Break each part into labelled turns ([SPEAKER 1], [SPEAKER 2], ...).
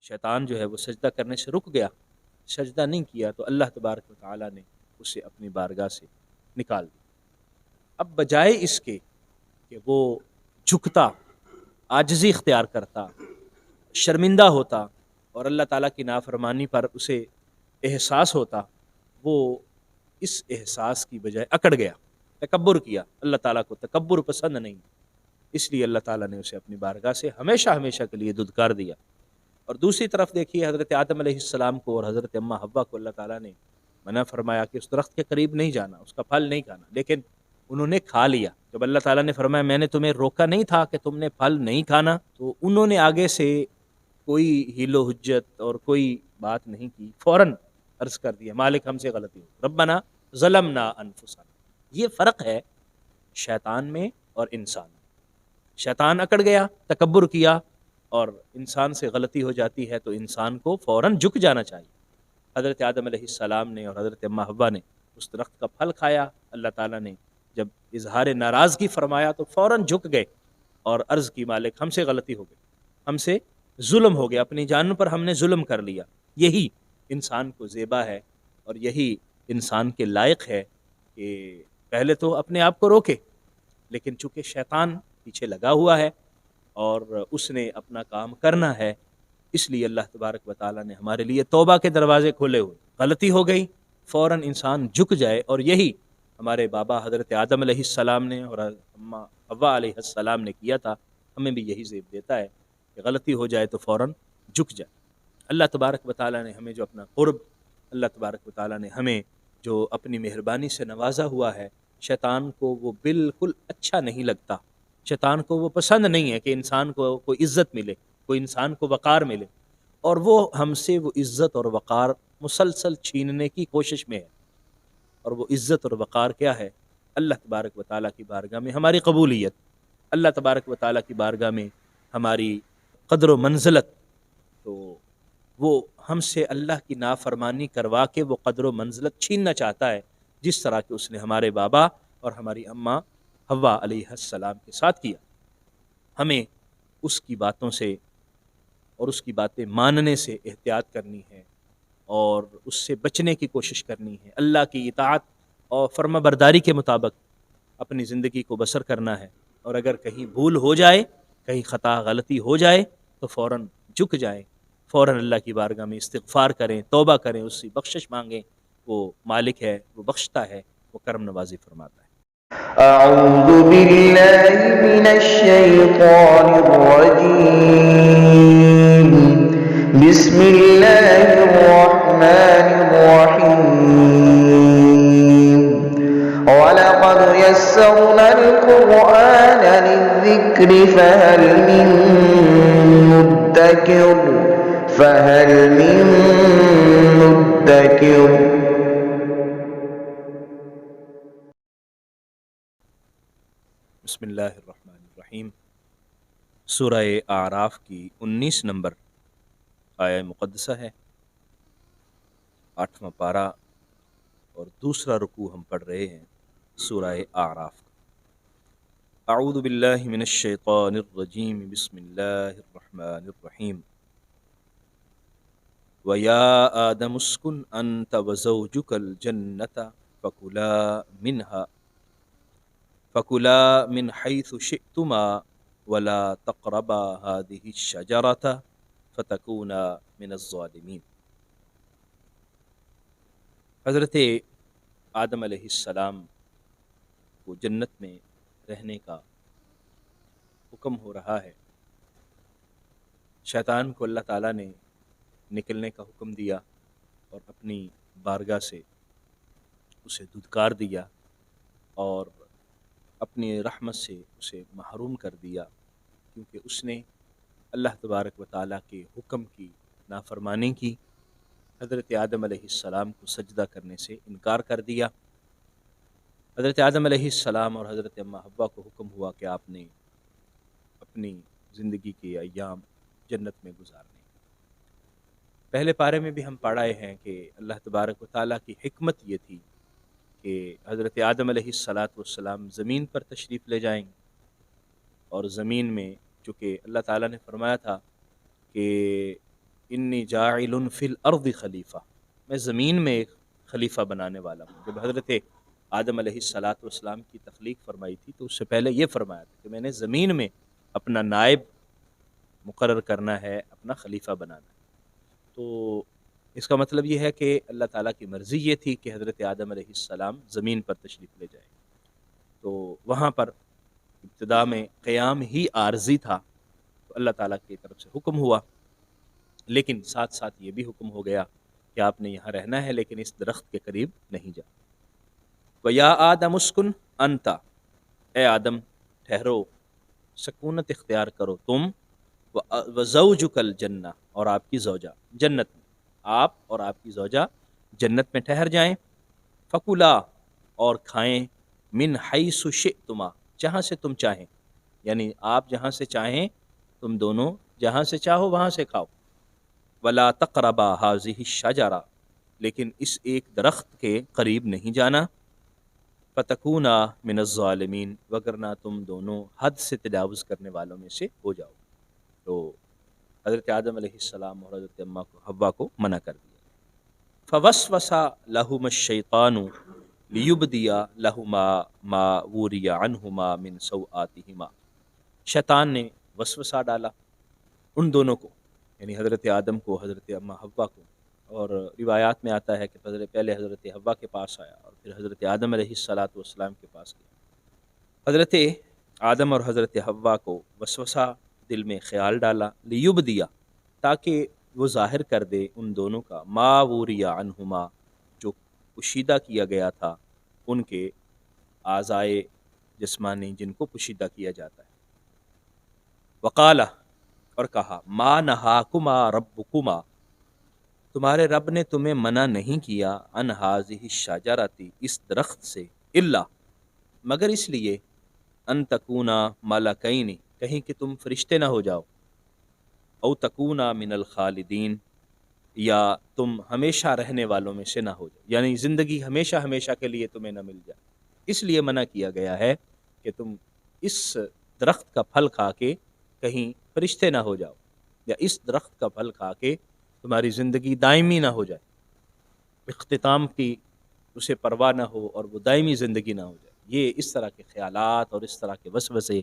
[SPEAKER 1] شیطان جو ہے وہ سجدہ کرنے سے رک گیا، سجدہ نہیں کیا، تو اللہ تبارک و تعالیٰ نے اسے اپنی بارگاہ سے نکال دیا۔ اب بجائے اس کے کہ وہ جھکتا، عاجزی اختیار کرتا، شرمندہ ہوتا اور اللہ تعالیٰ کی نافرمانی پر اسے احساس ہوتا، وہ اس احساس کی بجائے اکڑ گیا، تکبر کیا۔ اللہ تعالیٰ کو تکبر پسند نہیں، اس لیے اللہ تعالیٰ نے اسے اپنی بارگاہ سے ہمیشہ ہمیشہ کے لیے دھتکار دیا۔ اور دوسری طرف دیکھیے حضرت آدم علیہ السلام کو اور حضرت اماں حوا کو اللہ تعالیٰ نے منع فرمایا کہ اس درخت کے قریب نہیں جانا، اس کا پھل نہیں کھانا، لیکن انہوں نے کھا لیا۔ جب اللہ تعالیٰ نے فرمایا میں نے تمہیں روکا نہیں تھا کہ تم نے پھل نہیں کھانا، تو انہوں نے آگے سے کوئی حیل و حجت اور کوئی بات نہیں کی، فوراً عرض کر دیا مالک ہم سے غلطی ہو، ربنا ظلمنا انفسنا۔ یہ فرق ہے شیطان میں اور انسان میں۔ شیطان اکڑ گیا، تکبر کیا، اور انسان سے غلطی ہو جاتی ہے تو انسان کو فوراً جھک جانا چاہیے۔ حضرت آدم علیہ السلام نے اور حضرت اماں حوا نے اس درخت کا پھل کھایا، اللہ تعالیٰ نے جب اظہار ناراضگی فرمایا تو فوراً جھک گئے اور عرض کی مالک ہم سے غلطی ہو گئی، ہم سے ظلم ہو گیا، اپنی جانوں پر ہم نے ظلم کر لیا۔ یہی انسان کو زیبا ہے اور یہی انسان کے لائق ہے کہ پہلے تو اپنے آپ کو روکے، لیکن چونکہ شیطان پیچھے لگا ہوا ہے اور اس نے اپنا کام کرنا ہے، اس لیے اللہ تبارک و تعالیٰ نے ہمارے لیے توبہ کے دروازے کھولے ہوئے۔ غلطی ہو گئی فوراً انسان جھک جائے، اور یہی ہمارے بابا حضرت آدم علیہ السلام نے اور اماں حوا علیہ السلام نے کیا تھا۔ ہمیں بھی یہی زیب دیتا ہے کہ غلطی ہو جائے تو فوراً جھک جائے۔ اللہ تبارک و تعالیٰ نے ہمیں جو اپنا قرب، اللہ تبارک و تعالیٰ نے ہمیں جو اپنی مہربانی سے نوازا ہوا ہے، شیطان کو وہ بالکل اچھا نہیں لگتا۔ شیطان کو وہ پسند نہیں ہے کہ انسان کو کوئی عزت ملے، کوئی انسان کو وقار ملے، اور وہ ہم سے وہ عزت اور وقار مسلسل چھیننے کی کوشش میں ہے۔ اور وہ عزت اور وقار کیا ہے؟ اللہ تبارک و تعالیٰ کی بارگاہ میں ہماری قبولیت، اللہ تبارک و تعالیٰ کی بارگاہ میں ہماری قدر و منزلت۔ تو وہ ہم سے اللہ کی نافرمانی کروا کے وہ قدر و منزلت چھیننا چاہتا ہے، جس طرح کہ اس نے ہمارے بابا اور ہماری اماں حوا علیہ السلام کے ساتھ کیا۔ ہمیں اس کی باتوں سے اور اس کی باتیں ماننے سے احتیاط کرنی ہے اور اس سے بچنے کی کوشش کرنی ہے۔ اللہ کی اطاعت اور فرما برداری کے مطابق اپنی زندگی کو بسر کرنا ہے، اور اگر کہیں بھول ہو جائے، کہیں خطا غلطی ہو جائے تو فوراً جھک جائیں، فوراً اللہ کی بارگاہ میں استغفار کریں، توبہ کریں، اس سے بخشش مانگیں۔ وہ مالک ہے، وہ بخشتا ہے، وہ کرم نوازی فرماتا ہے۔
[SPEAKER 2] اعوذ باللہ من الشیطان الرجیم، بسم اللہ الرحمن الرحیم، وَلَقَدْ يَسَّرْنَا الْقُرْآنَ لِلذِّكْرِ فَهَلْ مِن مُّدَّكِرٍ۔
[SPEAKER 1] بسم اللہ الرحمن الرحیم۔ سورہ اعراف کی 19 نمبر آیہ مقدسہ ہے، 8واں پارہ اور دوسرا رکوع ہم پڑھ رہے ہیں سورہ اعراف۔ اعوذ باللہ من الشیطان الرجیم، بسم اللہ الرحمن الرحیم۔ وَيَا آدَمُ اسْكُنْ أَنْتَ وَزَوْجُكَ الْجَنَّةَ فَكُلَا مِنْ حَيْثُ شِئْتُمَا وَلَا تَقْرَبَا هَٰذِهِ الشَّجَرَةَ فَتَكُونَا مِنَ الظَّالِمِينَ۔ حضرت آدم علیہ السلام کو جنت میں رہنے کا حکم ہو رہا ہے۔ شیطان کو اللہ تعالیٰ نے نکلنے کا حکم دیا اور اپنی بارگاہ سے اسے دھتکار دیا اور اپنی رحمت سے اسے محروم کر دیا، کیونکہ اس نے اللہ تبارک و تعالیٰ کے حکم کی نافرمانی کی، حضرت آدم علیہ السلام کو سجدہ کرنے سے انکار کر دیا۔ حضرت آدم علیہ السلام اور حضرت اماں حوا کو حکم ہوا کہ آپ نے اپنی زندگی کے ایام جنت میں گزارنے۔ پہلے پارے میں بھی ہم پڑھ آئے ہیں کہ اللہ تبارک و تعالیٰ کی حکمت یہ تھی کہ حضرت آدم علیہ السلام زمین پر تشریف لے جائیں گے، اور زمین میں چونکہ اللہ تعالیٰ نے فرمایا تھا کہ انی جاعل فی الارض خلیفہ، میں زمین میں ایک خلیفہ بنانے والا ہوں۔ جب حضرت آدم علیہ الصلاۃ والسلام کی تخلیق فرمائی تھی تو اس سے پہلے یہ فرمایا تھا کہ میں نے زمین میں اپنا نائب مقرر کرنا ہے، اپنا خلیفہ بنانا ہے۔ تو اس کا مطلب یہ ہے کہ اللہ تعالیٰ کی مرضی یہ تھی کہ حضرت آدم علیہ السلام زمین پر تشریف لے جائیں۔ تو وہاں پر ابتدا میں قیام ہی عارضی تھا، تو اللہ تعالیٰ کی طرف سے حکم ہوا، لیکن ساتھ ساتھ یہ بھی حکم ہو گیا کہ آپ نے یہاں رہنا ہے لیکن اس درخت کے قریب نہیں جا۔ وَيَا آدَمُ اسْكُنْ أَنْتَ، اے آدم ٹھہرو، سکونت اختیار کرو تم، وَزَوْجُكَ الْجَنَّةَ، اور آپ کی زوجہ جنت میں، آپ اور آپ کی زوجہ جنت میں ٹھہر جائیں، فَكُلَا، اور کھائیں، مِنْ حَيْثُ شِئْتُمَا، جہاں سے تم چاہیں، یعنی آپ جہاں سے چاہیں تم دونوں جہاں سے چاہو وہاں سے کھاؤ، وَلَا تَقْرَبَا هَٰذِهِ الشَّجَرَةَ، لیکن اس ایک درخت کے قریب نہیں جانا، فَتَكُونَا مِنَ الظَّالِمِينَ، وگرنہ تم دونوں حد سے تجاوز کرنے والوں میں سے ہو جاؤ۔ تو حضرت آدم علیہ السلام اور حضرت حوا کو منع کر دیا۔ فَوَسْوَسَ لَهُمَا الشَّيْطَانُ لِيُبْدِيَ لَهُمَا مَا وُرِيَ عَنْهُمَا مِنْ سَوْآتِهِمَا، شیطان نے وسوسہ ڈالا ان دونوں کو، یعنی حضرت آدم کو، حضرت اما حوا کو، اور روایات میں آتا ہے کہ پہلے حضرت حوا کے پاس آیا اور پھر حضرت آدم علیہ الصلاۃ والسلام کے پاس گیا۔ حضرت آدم اور حضرت حوا کو وسوسہ دل میں خیال ڈالا، لیبدیا، تاکہ وہ ظاہر کر دے ان دونوں کا، ما وریا عنہما، جو پوشیدہ کیا گیا تھا ان کے اعضائے جسمانی جن کو پوشیدہ کیا جاتا ہے۔ وقالہ، اور کہا، ما نہاکما ربکما، تمہارے رب نے تمہیں منع نہیں کیا، ان ہذہ الشجرۃ، اس درخت سے، الا، مگر اس لیے، ان تکونا ملکین، کہیں کہ تم فرشتے نہ ہو جاؤ، او تکونا من الخالدین، یا تم ہمیشہ رہنے والوں میں سے نہ ہو جاؤ، یعنی زندگی ہمیشہ ہمیشہ کے لیے تمہیں نہ مل جائے، اس لیے منع کیا گیا ہے کہ تم اس درخت کا پھل کھا کے کہیں فرشتے نہ ہو جاؤ، یا اس درخت کا پھل کھا کے تمہاری زندگی دائمی نہ ہو جائے، اختتام کی اسے پرواہ نہ ہو اور وہ دائمی زندگی نہ ہو جائے۔ یہ اس طرح کے خیالات اور اس طرح کے وسوسے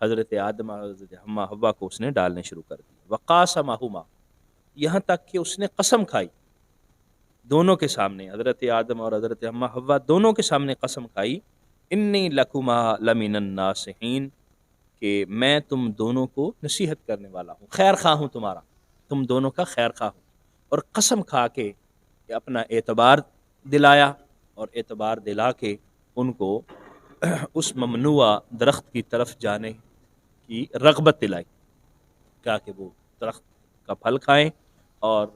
[SPEAKER 1] حضرت آدم اور حضرت حوا کو اس نے ڈالنے شروع کر دیے۔ وقاسمہما، یہاں تک کہ اس نے قسم کھائی دونوں کے سامنے، حضرت آدم اور حضرت حوا دونوں کے سامنے قسم کھائی، انی لکما لمن الناصحین، کہ میں تم دونوں کو نصیحت کرنے والا ہوں، خیر خواہ ہوں، تمہارا، تم دونوں کا خیر خواہ ہوں، اور قسم کھا کے اپنا اعتبار دلایا، اور اعتبار دلا کے ان کو اس ممنوع درخت کی طرف جانے کی رغبت دلائی، کیا کہ وہ درخت کا پھل کھائیں اور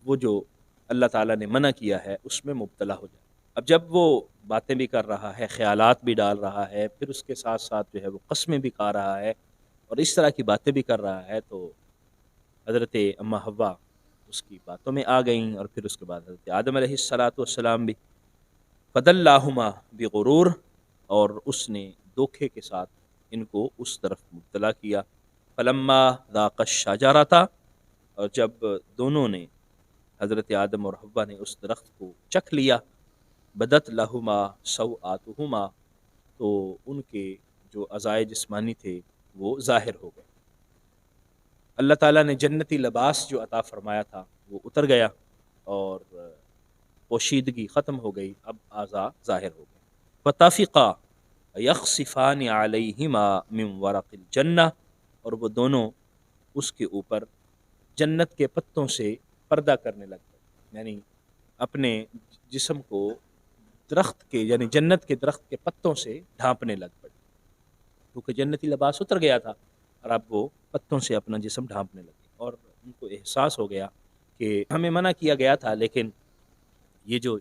[SPEAKER 1] وہ جو اللہ تعالیٰ نے منع کیا ہے اس میں مبتلا ہو جائے۔ اب جب وہ باتیں بھی کر رہا ہے، خیالات بھی ڈال رہا ہے، پھر اس کے ساتھ ساتھ جو ہے وہ قسمیں بھی کھا رہا ہے اور اس طرح کی باتیں بھی کر رہا ہے، تو حضرت اما حوا اس کی باتوں میں آ گئیں، اور پھر اس کے بعد حضرت آدم علیہ الصلاۃ والسلام بھی، فدلاہما بغرور، اور اس نے دھوکے کے ساتھ ان کو اس طرف مبتلا کیا۔ فلما ذاق الشجرۃ، اور جب دونوں نے، حضرت آدم اور حوا نے، اس درخت کو چکھ لیا، بدت لہما سوآتہما، تو ان کے جو اعضائے جسمانی تھے وہ ظاہر ہو گئے۔ اللہ تعالیٰ نے جنتی لباس جو عطا فرمایا تھا وہ اتر گیا اور پوشیدگی ختم ہو گئی، اب اعضاء ظاہر ہو گئے۔ فطفقا یخصفان علیہما من ورق الجنہ، اور وہ دونوں اس کے اوپر جنت کے پتوں سے پردہ کرنے لگ گئے، یعنی اپنے جسم کو درخت کے، یعنی جنت کے درخت کے پتوں سے ڈھانپنے لگ پڑے، کیونکہ جنتی لباس اتر گیا تھا اور اب وہ پتوں سے اپنا جسم ڈھانپنے لگے، اور ان کو احساس ہو گیا کہ ہمیں منع کیا گیا تھا، لیکن یہ جو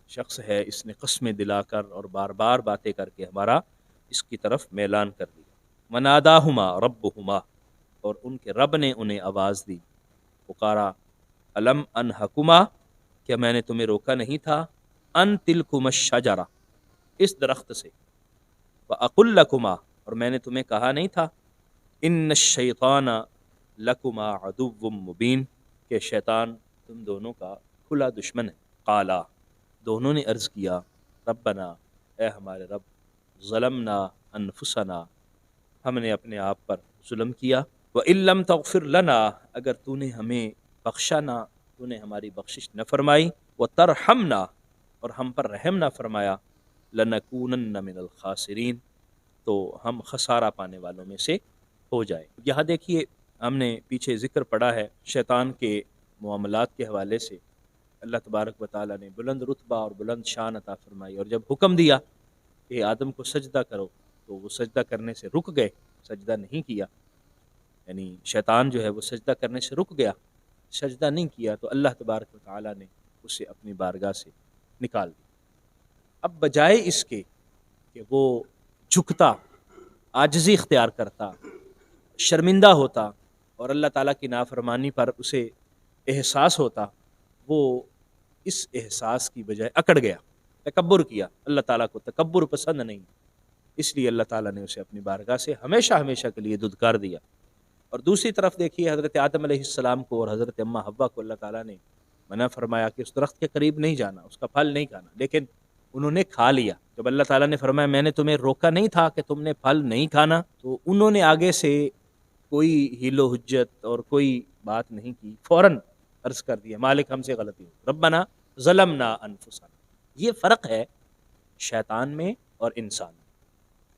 [SPEAKER 1] شخص ہے اس نے قسمیں دلا کر اور بار بار باتیں کر کے ہمارا اس کی طرف میلان کر دیا۔ مناداہما ربہما، اور ان کے رب نے انہیں آواز دی، پکارا، الم انہکما، کیا میں نے تمہیں روکا نہیں تھا، ان تلکما الشجرہ، اس درخت سے، واقل لکما، اور میں نے تمہیں کہا نہیں تھا، ان الشیطان لکما عدو مبین کہ شیطان تم دونوں کا کھلا دشمن ہے. قالا دونوں نے عرض کیا ربنا اے ہمارے رب ظلمنا انفسنا ہم نے اپنے آپ پر ظلم کیا. وَإِن لَّمْ تَغْفِرْ لَنَا اگر تو نے ہمیں بخشا نہ تو نے ہماری بخشش نہ فرمائی. وَتَرْحَمْنَا اور ہم پر رحم نہ فرمایا. لَنَكُونَنَّ مِنَ الْخَاسِرِينَ تو ہم خسارہ پانے والوں میں سے ہو جائے. یہاں دیکھیے ہم نے پیچھے ذکر پڑھا ہے شیطان کے معاملات کے حوالے سے. اللہ تبارک و تعالیٰ نے بلند رتبہ اور بلند شان عطا فرمائی اور جب حکم دیا کہ آدم کو سجدہ کرو تو وہ سجدہ کرنے سے رک گئے، سجدہ نہیں کیا. یعنی شیطان جو ہے وہ سجدہ کرنے سے رک گیا، سجدہ نہیں کیا تو اللہ تبارک و تعالیٰ نے اسے اپنی بارگاہ سے نکال دیا. اب بجائے اس کے کہ وہ جھکتا، عاجزی اختیار کرتا، شرمندہ ہوتا اور اللہ تعالیٰ کی نافرمانی پر اسے احساس ہوتا، وہ اس احساس کی بجائے اکڑ گیا، تکبر کیا. اللہ تعالیٰ کو تکبر پسند نہیں، اس لیے اللہ تعالیٰ نے اسے اپنی بارگاہ سے ہمیشہ ہمیشہ کے لیے دھتکار دیا. اور دوسری طرف دیکھیے حضرت آدم علیہ السلام کو اور حضرت اماں حوا کو اللہ تعالیٰ نے منع فرمایا کہ اس درخت کے قریب نہیں جانا، اس کا پھل نہیں کھانا، لیکن انہوں نے کھا لیا. جب اللہ تعالیٰ نے فرمایا میں نے تمہیں روکا نہیں تھا کہ تم نے پھل نہیں کھانا، تو انہوں نے آگے سے کوئی حیل و حجت اور کوئی بات نہیں کی، فوراً عرض کر دیا مالک ہم سے غلطی ہو، ربنا ظلمنا انفسنا. یہ فرق ہے شیطان میں اور انسان میں.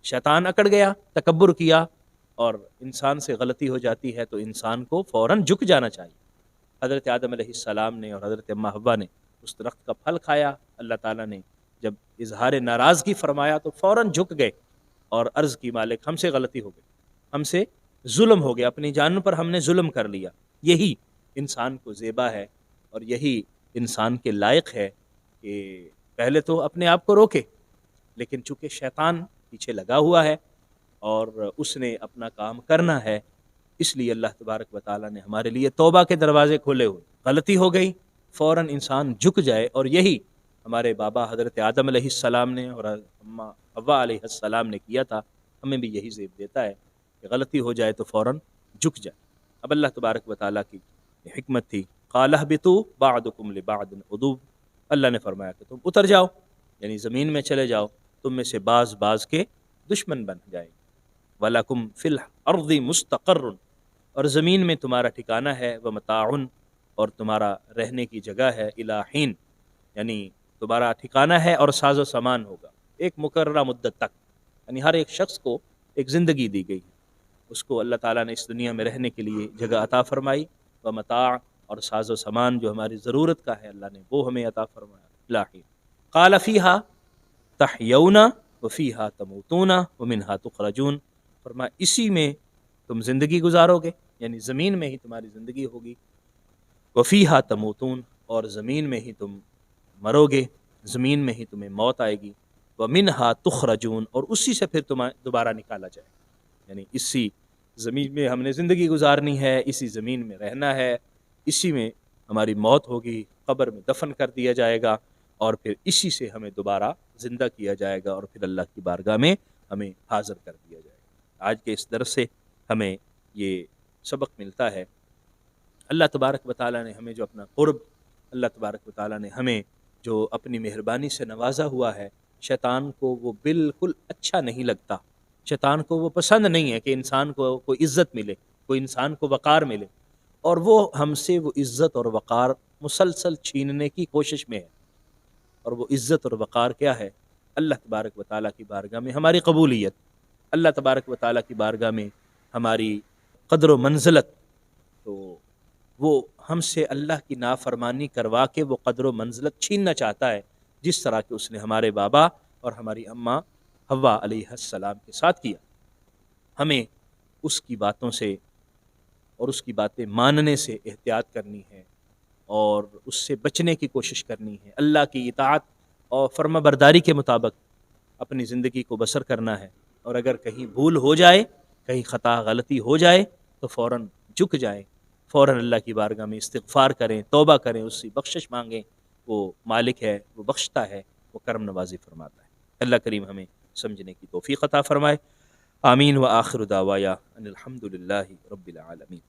[SPEAKER 1] شیطان اکڑ گیا، تکبر کیا اور انسان سے غلطی ہو جاتی ہے تو انسان کو فوراً جھک جانا چاہیے. حضرت آدم علیہ السلام نے اور حضرت اماں حوا نے اس درخت کا پھل کھایا. اللہ تعالیٰ نے جب اظہار ناراضگی فرمایا تو فوراً جھک گئے اور عرض کی مالک ہم سے غلطی ہو گئی، ہم سے ظلم ہو گیا، اپنی جانوں پر ہم نے ظلم کر لیا. یہی انسان کو زیبا ہے اور یہی انسان کے لائق ہے کہ پہلے تو اپنے آپ کو روکے، لیکن چونکہ شیطان پیچھے لگا ہوا ہے اور اس نے اپنا کام کرنا ہے، اس لیے اللہ تبارک و تعالیٰ نے ہمارے لیے توبہ کے دروازے کھولے ہوئے. غلطی ہو گئی فوراً انسان جھک جائے، اور یہی ہمارے بابا حضرت آدم علیہ السلام نے اور اماں حوا علیہ السلام نے کیا تھا. ہمیں بھی یہی زیب دیتا ہے کہ غلطی ہو جائے تو فوراً جھک جائے. اب اللہ تبارک و تعالیٰ کی حکمت تھی. قَالَ اهْبِطُوا بَعْضُكُمْ لِبَعْضٍ عُدُوٌّ اللہ نے فرمایا کہ تم اتر جاؤ، یعنی زمین میں چلے جاؤ، تم میں سے بعض کے دشمن بن جائے. وَلَكُمْ فِي الْأَرْضِ مُسْتَقَرٌّ اور زمین میں تمہارا ٹھکانہ ہے، وَمَتَاعٌ اور تمہارا رہنے کی جگہ ہے، إِلَىٰ حِين یعنی تمہارا ٹھکانہ ہے اور ساز و سامان ہوگا ایک مقررہ مدت تک. یعنی ہر ایک شخص کو ایک زندگی دی گئی، اس کو اللہ تعالیٰ نے اس دنیا میں رہنے کے لیے جگہ عطا فرمائی. وَمَتَاع اور ساز و سامان جو ہماری ضرورت کا ہے اللہ نے وہ ہمیں عطا فرمایا. إِلَىٰ حِين قَالَ فِيهَا تَحْيَوْنَ وَفِيهَا تَمُوتُونَ وَمِنْهَا تُخْرَجُونَ فرمایا اسی میں تم زندگی گزارو گے، یعنی زمین میں ہی تمہاری زندگی ہوگی. وَفِيهَا تَمُوتُونَ اور زمین میں ہی تم مرو گے، زمین میں ہی تمہیں موت آئے گی. وَمِنْهَا تُخْرَجُونَ اور اسی سے پھر تمہیں دوبارہ نکالا جائے. یعنی اسی زمین میں ہم نے زندگی گزارنی ہے، اسی زمین میں رہنا ہے، اسی میں ہماری موت ہوگی، قبر میں دفن کر دیا جائے گا اور پھر اسی سے ہمیں دوبارہ زندہ کیا جائے گا اور پھر اللہ کی بارگاہ میں ہمیں حاضر کر دیا جائے گا. آج کے اس درس سے ہمیں یہ سبق ملتا ہے. اللہ تبارک و تعالیٰ نے ہمیں جو اپنا قرب، اللہ تبارک و تعالیٰ نے ہمیں جو اپنی مہربانی سے نوازا ہوا ہے، شیطان کو وہ بالکل اچھا نہیں لگتا. شیطان کو وہ پسند نہیں ہے کہ انسان کو کوئی عزت ملے، کوئی انسان کو وقار ملے، اور وہ ہم سے وہ عزت اور وقار مسلسل چھیننے کی کوشش میں ہے. اور وہ عزت اور وقار کیا ہے؟ اللہ تبارک و تعالیٰ کی بارگاہ میں ہماری قبولیت، اللہ تبارک و تعالیٰ کی بارگاہ میں ہماری قدر و منزلت. تو وہ ہم سے اللہ کی نافرمانی کروا کے وہ قدر و منزلت چھیننا چاہتا ہے، جس طرح کہ اس نے ہمارے بابا اور ہماری اماں حوا علیہ السلام کے ساتھ کیا. ہمیں اس کی باتوں سے اور اس کی باتیں ماننے سے احتیاط کرنی ہے اور اس سے بچنے کی کوشش کرنی ہے. اللہ کی اطاعت اور فرما برداری کے مطابق اپنی زندگی کو بسر کرنا ہے. اور اگر کہیں بھول ہو جائے، کہیں خطا غلطی ہو جائے تو فوراً جھک جائیں، فوراً اللہ کی بارگاہ میں استغفار کریں، توبہ کریں، اس سے بخشش مانگیں. وہ مالک ہے، وہ بخشتا ہے، وہ کرم نوازی فرماتا ہے. اللہ کریم ہمیں سمجھنے کی توفیق عطا فرمائے. آمین. وآخر دعوایا ان الحمد للہ رب العالمین.